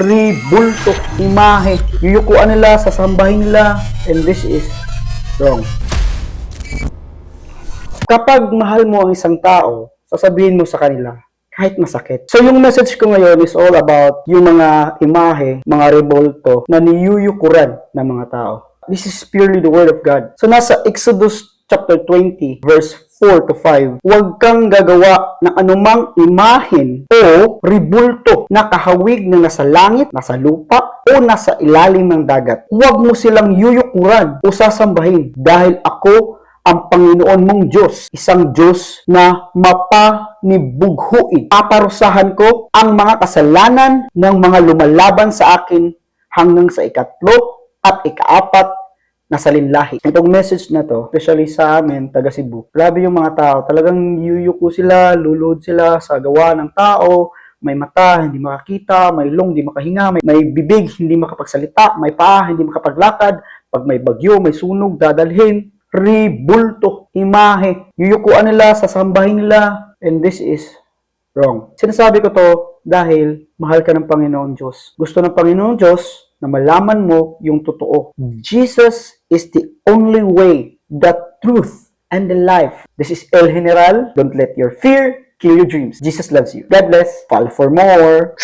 ribulto, imahe. Yuyukuan nila, sasambahin nila, and this is wrong. Kapag mahal mo ang isang tao, sasabihin mo sa kanila, kahit masakit. So yung message ko ngayon is all about yung mga imahe, mga rebulto na niyuyukuran ng mga tao. This is purely the Word of God. So nasa Exodus chapter 20, verse 4 to 5, huwag kang gagawa ng anumang imahen o ribulto na kahawig na nasa langit, nasa lupa, o nasa ilalim ng dagat. Huwag mo silang yuyukuran o sasambahin dahil ako ang Panginoon mong Diyos, isang Diyos na mapanibughuin. Paparusahan ko ang mga kasalanan ng mga lumalaban sa akin hanggang sa ikatlo at ikaapat na salinlahi. Itong message na to, especially sa amin, taga Cebu, grabe yung mga tao. Talagang yuyuko sila, lulod sila sa gawa ng tao. May mata, hindi makakita. May ilong, hindi makahinga. May bibig, hindi makapagsalita. May paa, hindi makapaglakad. Pag may bagyo, may sunog, dadalhin. Ribulto, imahe. Yuyukuan nila, sasambahin nila. And this is wrong. Sinasabi ko to dahil mahal ka ng Panginoon Diyos. Gusto ng Panginoon Diyos na malaman mo yung totoo. Jesus is the only way, the truth, and the life. This is El General. Don't let your fear kill your dreams. Jesus loves you. God bless. Follow for more.